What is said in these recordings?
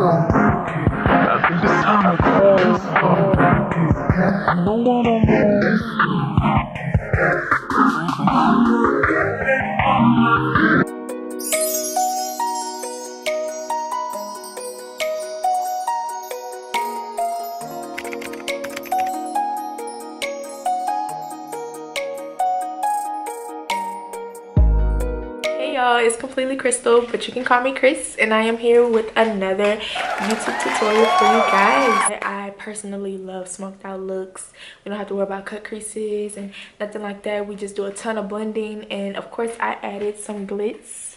I think it's time to Hey y'all, it's completely Crystal, but you can call me Chris, and I am here with another YouTube tutorial for you guys. I personally love smoked out looks. We don't have to worry about cut creases and nothing like that. We just do a ton of blending, and of course I added some glitz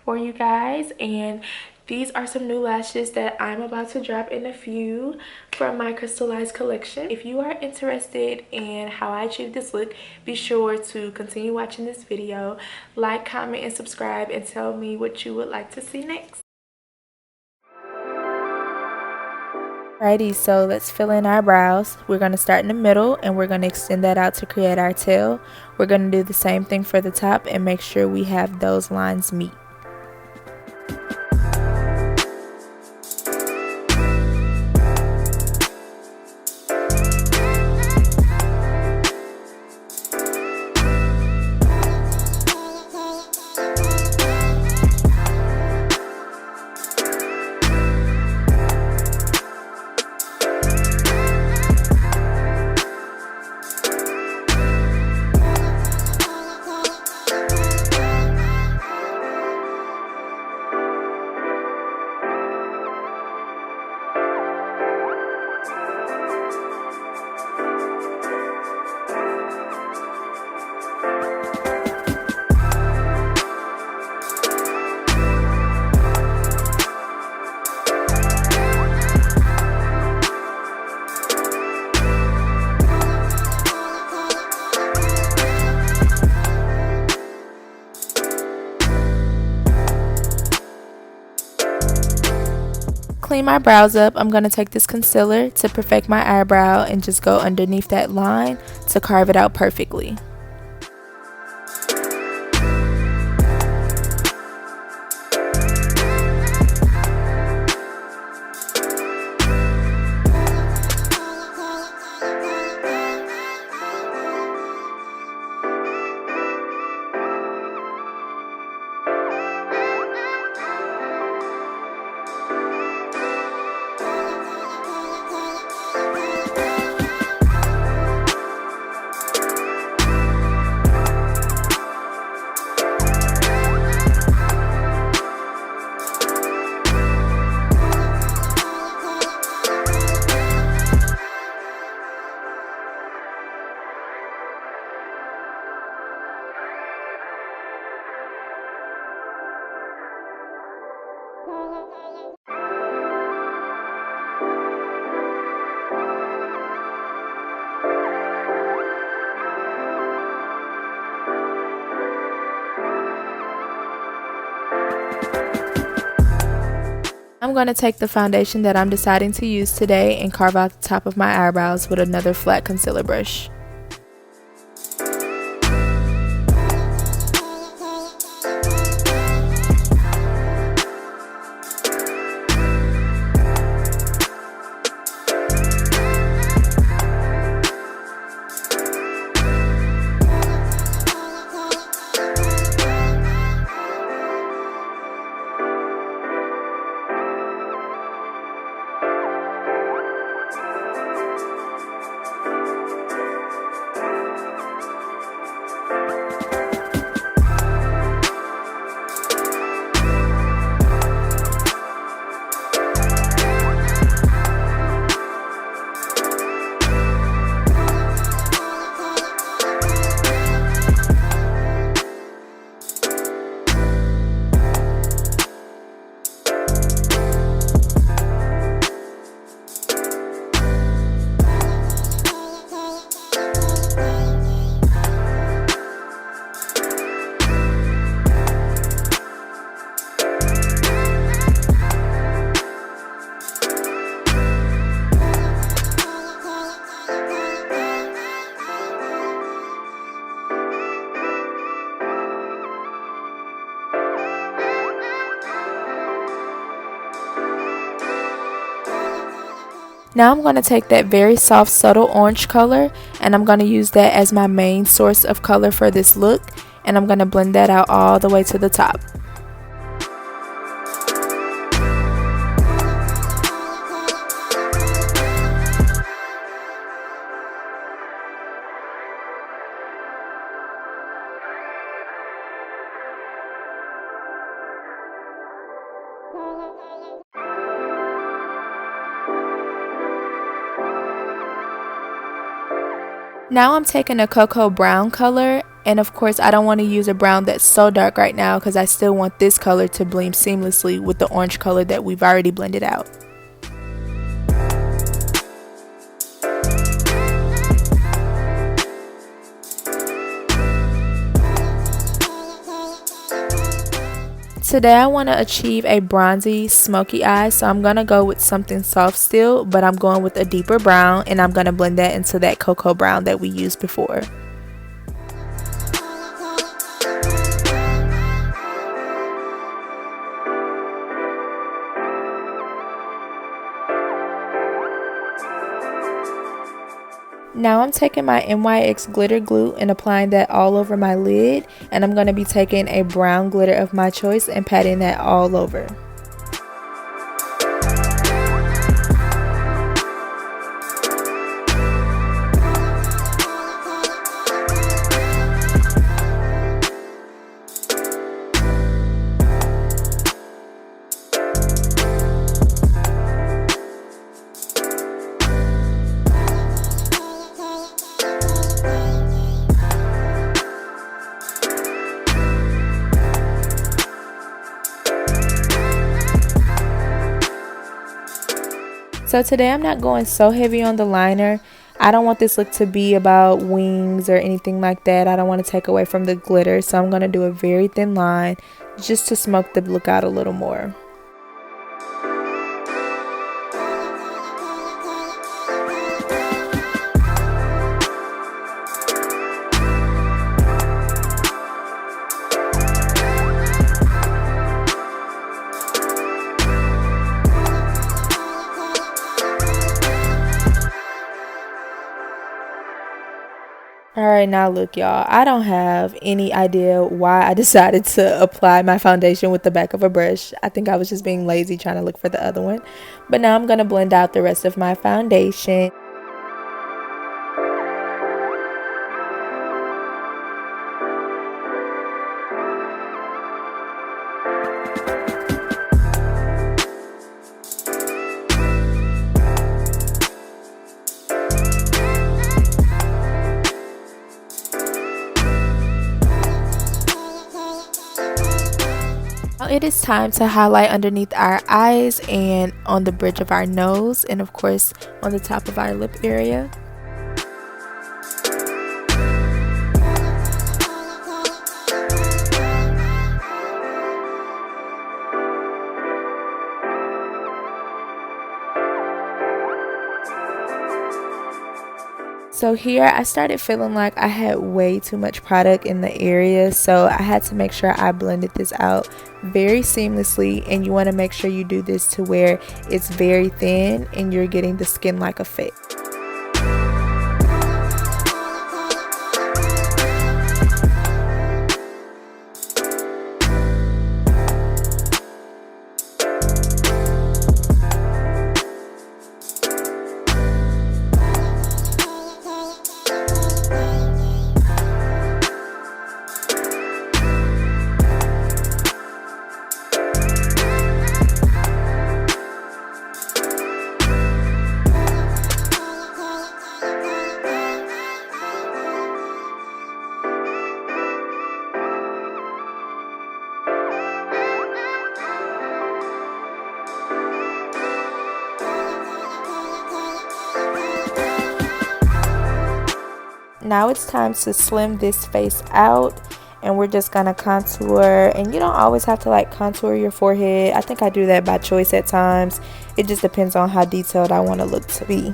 for you guys, and these are some new lashes that I'm about to drop in a few from my Chrystalized collection. If you are interested in how I achieved this look, be sure to continue watching this video, like, comment, and subscribe, and tell me what you would like to see next. Alrighty, so let's fill in our brows. We're going to start in the middle and we're going to extend that out to create our tail. We're going to do the same thing for the top and make sure we have those lines meet. Clean my brows up, I'm going to take this concealer to perfect my eyebrow and just go underneath that line to carve it out perfectly. I'm going to take the foundation that I'm deciding to use today and carve out the top of my eyebrows with another flat concealer brush. Now I'm going to take that very soft, subtle orange color, and I'm going to use that as my main source of color for this look, and I'm going to blend that out all the way to the top. Now I'm taking a cocoa brown color, and of course I don't want to use a brown that's so dark right now because I still want this color to blend seamlessly with the orange color that we've already blended out. Today I want to achieve a bronzy, smoky eye, so I'm going to go with something soft still, but I'm going with a deeper brown, and I'm going to blend that into that cocoa brown that we used before. Now I'm taking my NYX glitter glue and applying that all over my lid, and I'm going to be taking a brown glitter of my choice and patting that all over. So today I'm not going so heavy on the liner. I don't want this look to be about wings or anything like that. I don't want to take away from the glitter, so I'm going to do a very thin line just to smoke the look out a little more. Alright, now look y'all, I don't have any idea why I decided to apply my foundation with the back of a brush. I think I was just being lazy trying to look for the other one. But now I'm going to blend out the rest of my foundation. It is time to highlight underneath our eyes and on the bridge of our nose, and of course on the top of our lip area. So here I started feeling like I had way too much product in the area, so I had to make sure I blended this out very seamlessly, and you want to make sure you do this to where it's very thin and you're getting the skin-like effect. Now it's time to slim this face out, and we're just gonna contour. And you don't always have to like contour your forehead. I think I do that by choice at times. It just depends on how detailed I want to look to be.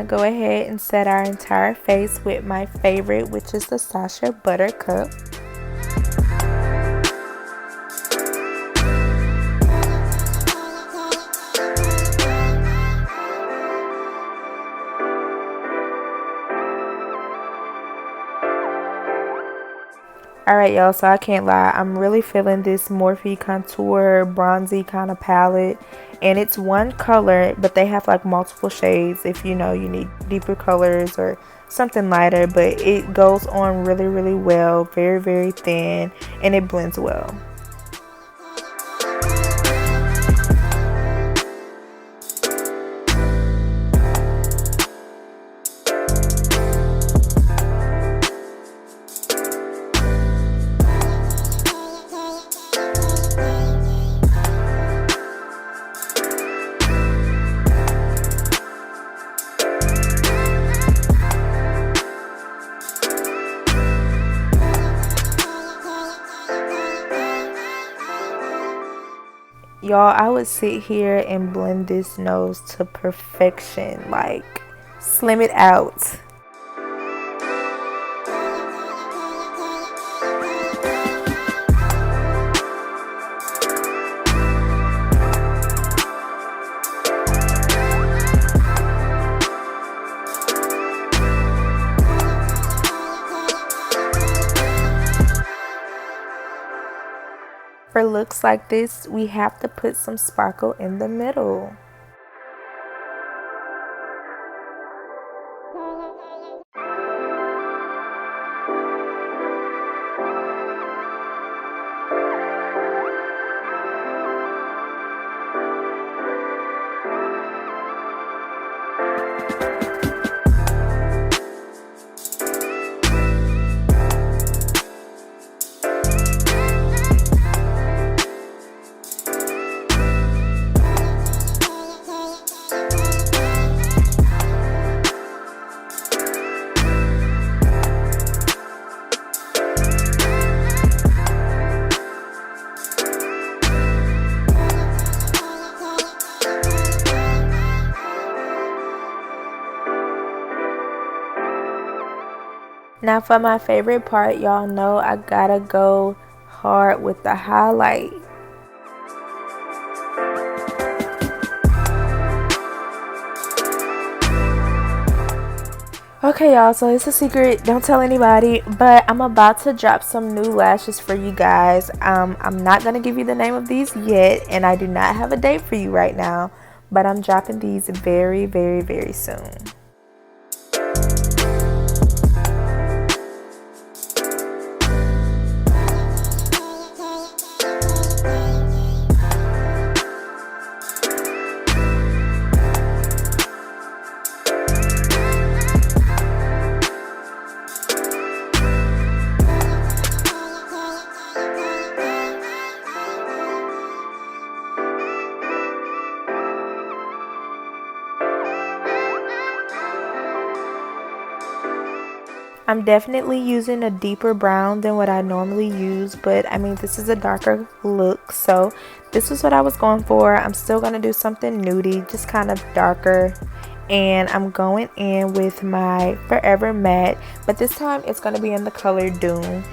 go ahead and set our entire face with my favorite, which is the Sasha Buttercup. Alright y'all, so I can't lie, I'm really feeling this Morphe contour bronzy kind of palette, and it's one color but they have like multiple shades if you know you need deeper colors or something lighter, but it goes on really well, very thin, and it blends well. Y'all, I would sit here and blend this nose to perfection, like slim it out. For looks like this, we have to put some sparkle in the middle. Now for my favorite part, y'all know I gotta go hard with the highlight. Okay y'all, so it's a secret, don't tell anybody, but I'm about to drop some new lashes for you guys. I'm not gonna give you the name of these yet, and I do not have a date for you right now, but I'm dropping these very soon. I'm definitely using a deeper brown than what I normally use, but I mean, this is a darker look, so this is what I was going for. I'm still going to do something nudie, just kind of darker, and I'm going in with my Forever Matte, but this time it's going to be in the color Dune.